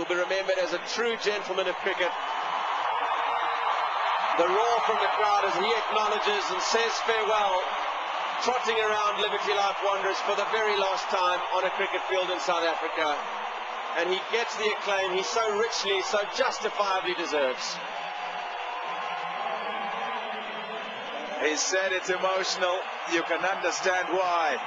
He'll be remembered as a true gentleman of cricket. The roar from the crowd as he acknowledges and says farewell, trotting around Liberty Life Wanderers for the very last time on a cricket field in South Africa. And he gets the acclaim he so richly, so justifiably deserves. He said it's emotional. You can understand why.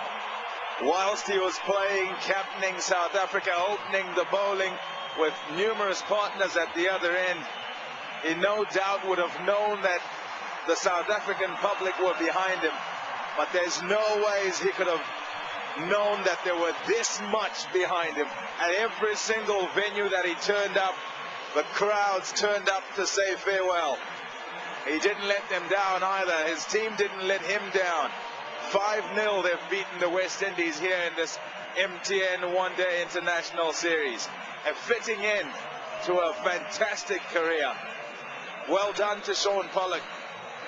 Whilst he was playing, captaining South Africa, opening the bowling with numerous partners at the other end, he no doubt would have known that the South African public were behind him. But there's no ways he could have known that there were this much behind him. At every single venue that he turned up, the crowds turned up to say farewell. He didn't let them down either. His team didn't let him down. 5-0 they've beaten the West Indies here in this MTN One-Day International Series. A fitting end to a fantastic career. Well done to Shawn Pollock,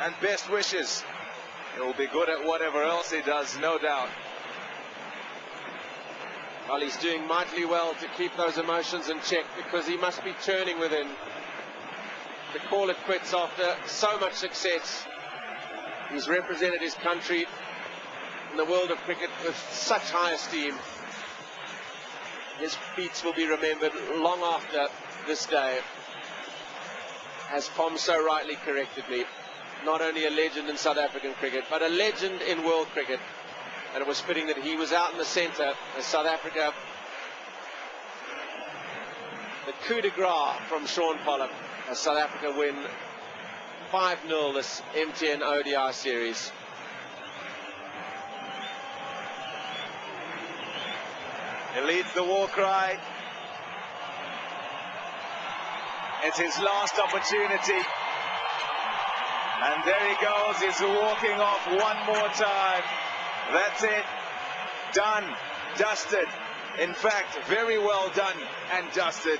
and best wishes. He'll be good at whatever else he does, no doubt. Well, he's doing mightily well to keep those emotions in check, because he must be churning within to call it quits after so much success. He's represented his country in the world of cricket with such high esteem. His feats will be remembered long after this day. As Pom so rightly corrected me, not only a legend in South African cricket, but a legend in world cricket. And it was fitting that he was out in the centre as South Africa. The coup de grace from Shawn Pollock as South Africa win 5-0 this MTN ODI series. He leads the war cry. It's his last opportunity. And there he goes. He's walking off one more time. That's it. Done. Dusted. In fact, very well done and dusted.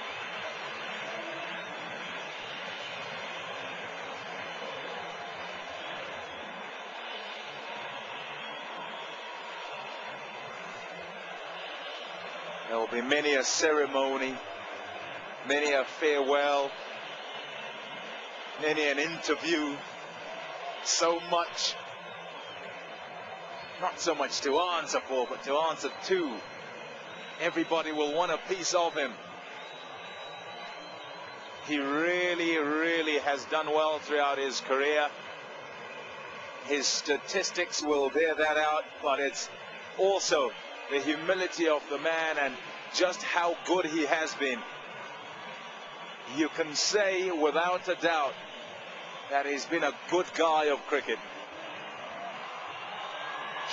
There will be many a ceremony, many a farewell, many an interview. So much, not so much to answer for, but to answer to. Everybody will want a piece of him. He really, really has done well throughout his career. His statistics will bear that out, but it's also the humility of the man and just how good he has been. You can say without a doubt that he's been a good guy of cricket.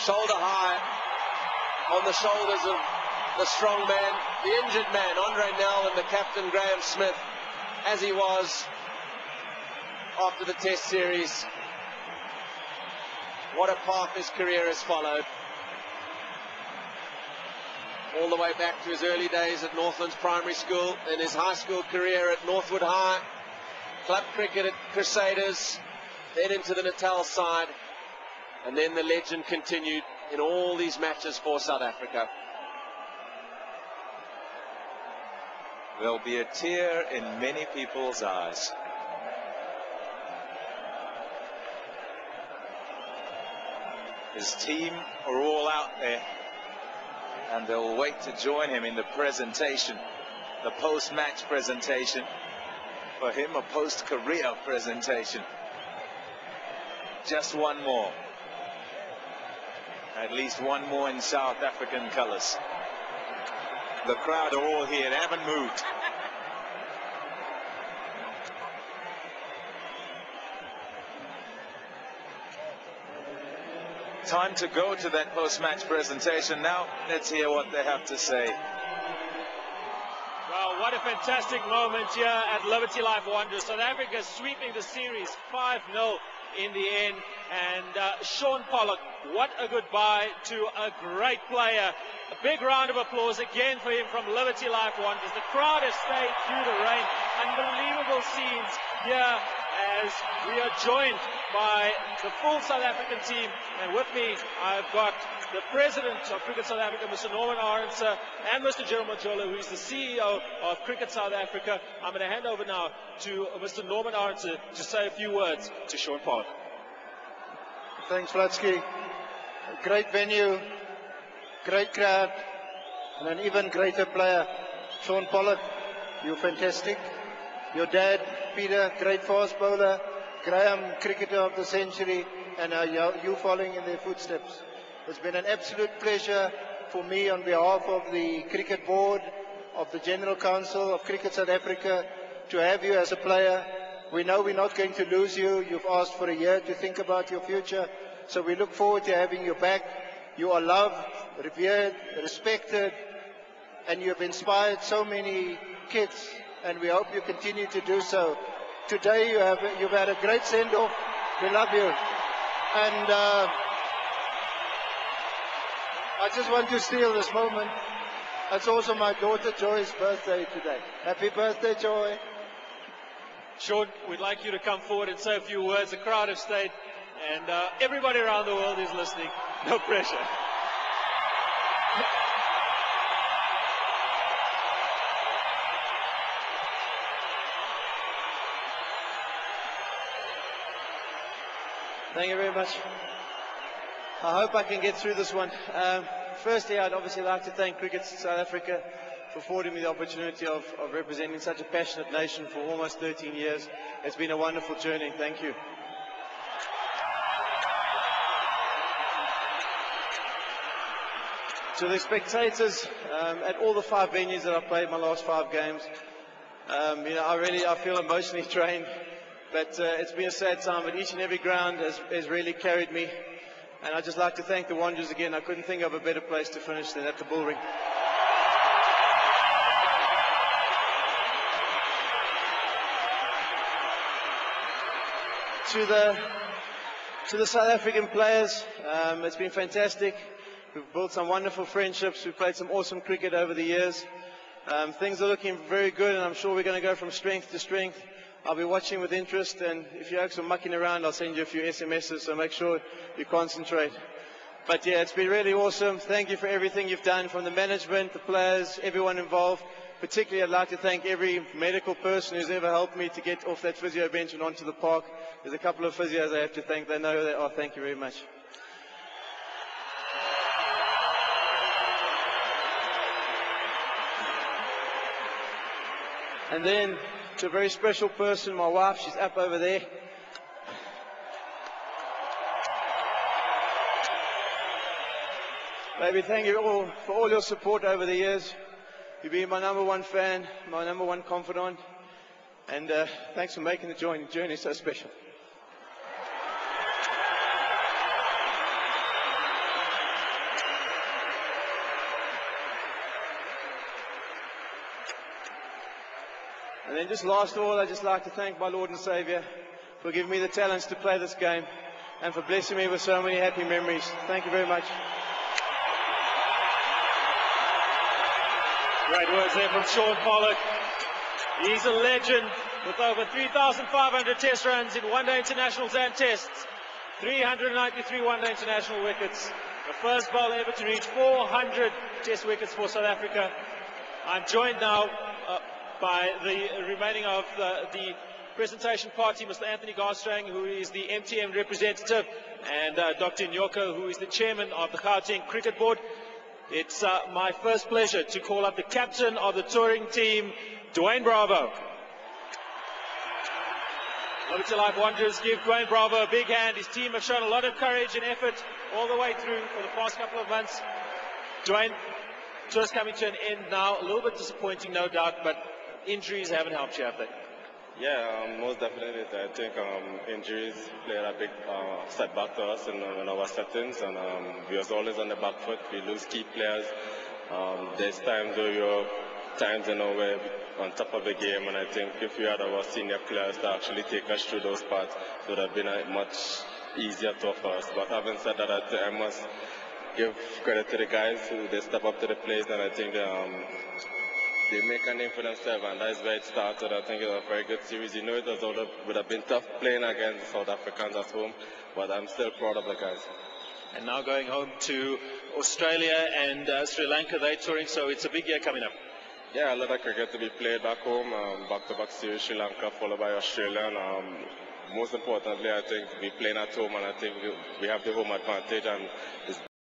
Shoulder high on the shoulders of the strong man, the injured man, Andre Nell, and the captain, Graham Smith, as he was after the Test series. What a path his career has followed. All the way back to his early days at Northlands Primary School, and his high school career at Northwood High, club cricket at Crusaders, then into the Natal side, and then the legend continued in all these matches for South Africa. There'll be a tear in many people's eyes. His team are all out there, and they'll wait to join him in the presentation, the post-match presentation. For him, a post-career presentation. Just one more. At least one more in South African colours. The crowd are all here. They haven't moved. Time to go to that post-match presentation. Now, let's hear what they have to say. Well, what a fantastic moment here at Liberty Life Wanderers. South Africa sweeping the series 5-0 in the end. And Shawn Pollock, what a goodbye to a great player. A big round of applause again for him from Liberty Life Wanderers. The crowd has stayed through the rain. Unbelievable scenes here as we are joined by the full South African team. And with me, I've got the President of Cricket South Africa, Mr. Norman Arendse, and Mr. Gerald Majola, who is the CEO of Cricket South Africa. I'm going to hand over now to Mr. Norman Arendse to say a few words to Shawn Pollock. Thanks, Vlatsky. Great venue, great crowd, and an even greater player. Shawn Pollock, you're fantastic. Your dad, Peter, great fast bowler. Graham, cricketer of the century, and you following in their footsteps. It's been an absolute pleasure for me on behalf of the Cricket Board, of the General Council of Cricket South Africa, to have you as a player. We know we're not going to lose you. You've asked for a year to think about your future, so we look forward to having you back. You are loved, revered, respected, and you have inspired so many kids, and we hope you continue to do so. Today you've had a great send-off. We love you. And I just want to steal this moment. It's also my daughter Joy's birthday today. Happy birthday, Joy. Shawn, we'd like you to come forward and say a few words. The crowd have stayed, and everybody around the world is listening. No pressure. Thank you very much. I hope I can get through this one. Firstly, I'd obviously like to thank Cricket South Africa for affording me the opportunity of representing such a passionate nation for almost 13 years. It's been a wonderful journey. Thank you. To the spectators at all the 5 venues that I've played my last 5 games, I feel emotionally drained. But it's been a sad time, but each and every ground has really carried me. And I'd just like to thank the Wanderers again. I couldn't think of a better place to finish than at the Bull Ring. To the South African players, it's been fantastic. We've built some wonderful friendships. We've played some awesome cricket over the years. Things are looking very good, and I'm sure we're going to go from strength to strength. I'll be watching with interest, and if you're actually mucking around, I'll send you a few SMSs, so make sure you concentrate. But yeah, it's been really awesome. Thank you for everything you've done, from the management, the players, everyone involved. Particularly, I'd like to thank every medical person who's ever helped me to get off that physio bench and onto the park. There's a couple of physios I have to thank. They know who they are. Thank you very much. And then, to a very special person, my wife, she's up over there. Baby, thank you all for all your support over the years. You've been my #1 fan, my #1 confidant, and thanks for making the journey so special. And then just last of all, I'd just like to thank my Lord and Saviour for giving me the talents to play this game and for blessing me with so many happy memories. Thank you very much. Great words there from Shawn Pollock. He's a legend with over 3,500 test runs in one-day internationals and tests. 393 one-day international wickets. The first bowler ever to reach 400 test wickets for South Africa. I'm joined now by the remaining of the presentation party, Mr. Anthony Garstrang, who is the MTN representative, and Dr. Nyoko, who is the chairman of the Gauteng Cricket Board. It's my first pleasure to call up the captain of the touring team, Dwayne Bravo. Liberty Life Wanderers give Dwayne Bravo a big hand. His team have shown a lot of courage and effort all the way through for the past couple of months. Dwayne, tour's coming to an end now. A little bit disappointing, no doubt, but injuries haven't helped you, have they? Yeah, most definitely. I think injuries played a big setback to us in our settings, and we was always on the back foot. We lose key players. There's times where you're where on top of the game, and I think if we had our senior players to actually take us through those parts, it would have been a much easier tour for us. But having said that, I must give credit to the guys who they step up to the plate, and I think they make a name for themselves, and that's where it started. I think it was a very good series. You know, it would have been tough playing against the South Africans at home, but I'm still proud of the guys. And now going home to Australia and Sri Lanka, they're touring, so it's a big year coming up. Yeah, a lot of cricket to be played back home, back-to-back series, Sri Lanka followed by Australia. And, most importantly, I think we're playing at home, and I think we have the home advantage, and it's